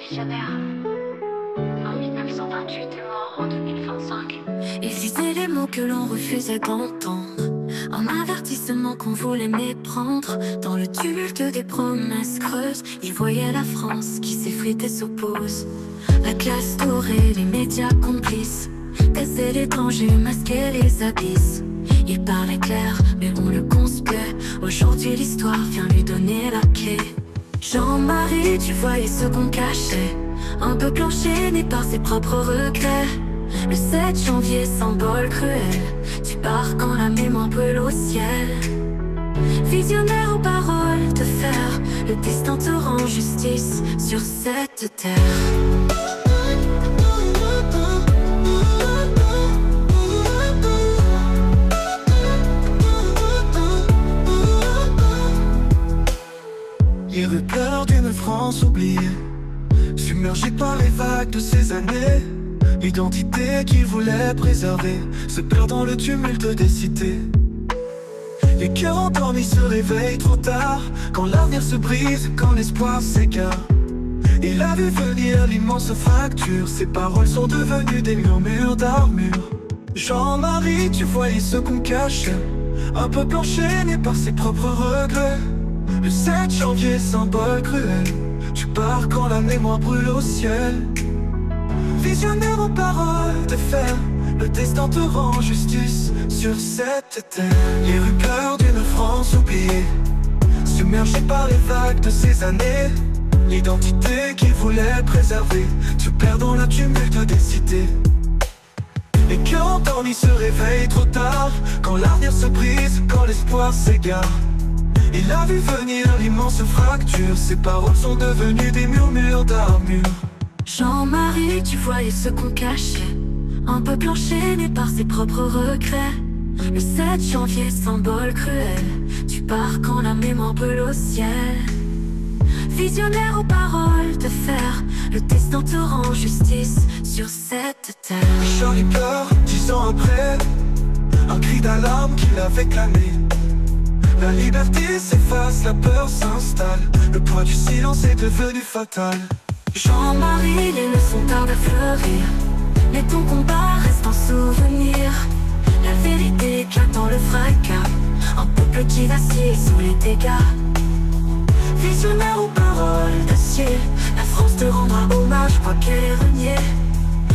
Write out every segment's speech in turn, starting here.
révolutionnaire. En 1928 et mort en 2025. Ils disaient les mots que l'on refusait d'entendre, un avertissement qu'on voulait méprendre. Dans le tumulte des promesses creuses, ils voyaient la France qui s'effrite et s'oppose. La classe dorée, les médias complices, cassaient les dangers, masquaient les abysses. Il parlait clair, mais on le conspuait. Aujourd'hui l'histoire vient lui donner la clé. Jean-Marie, tu voyais ce qu'on cachait, un peuple enchaîné par ses propres regrets. Le 7 janvier, symbole cruel, tu pars quand la mémoire brûle au ciel. Visionnaire aux paroles de fer, le destin te rend justice sur cette terre. Il avait peur d'une France oubliée, submergée par les vagues de ces années. L'identité qu'il voulait préserver se perd dans le tumulte des cités. Les cœurs endormis se réveillent trop tard, quand l'avenir se brise, quand l'espoir s'égare. Il a vu venir l'immense fracture, ses paroles sont devenues des murmures d'armure. Jean-Marie, tu voyais ce qu'on cachait, un peuple enchaîné par ses propres regrets. Le 7 janvier, symbole cruel, tu pars quand la mémoire brûle au ciel. Visionnaire aux paroles de fer, le destin te rend justice sur cette terre. Les rues pleurent d'une France oubliée, submergée par les vagues de ces années. L'identité qu'il voulait préserver, tu perds dans la tumulte des cités. Les cœurs endormis se réveillent trop tard, quand l'avenir se brise, quand l'espoir s'égare. Il a vu venir l'immense fracture, ses paroles sont devenues des murmures d'armure. Jean-Marie, tu voyais ce qu'on cachait, un peuple enchaîné par ses propres regrets. Le 7 janvier, symbole cruel, tu pars quand la mémoire brûle au ciel. Visionnaire aux paroles de fer, le destin te rend justice sur cette terre. Charlie pleure, 10 ans après, un cri d'alarme qu'il avait clamé. La liberté s'efface, la peur s'installe, le poids du silence est devenu fatal. Jean-Marie, les leçons tardent à fleurir, mais ton combat reste un souvenir. La vérité éclate dans le fracas, un peuple qui vacille sous les dégâts. Visionnaire aux paroles d'acier, la France te rendra hommage quoi qu'elle ait renié.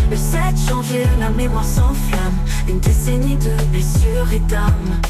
Le 7 janvier, la mémoire s'enflamme, une décennie de blessures et d'âmes.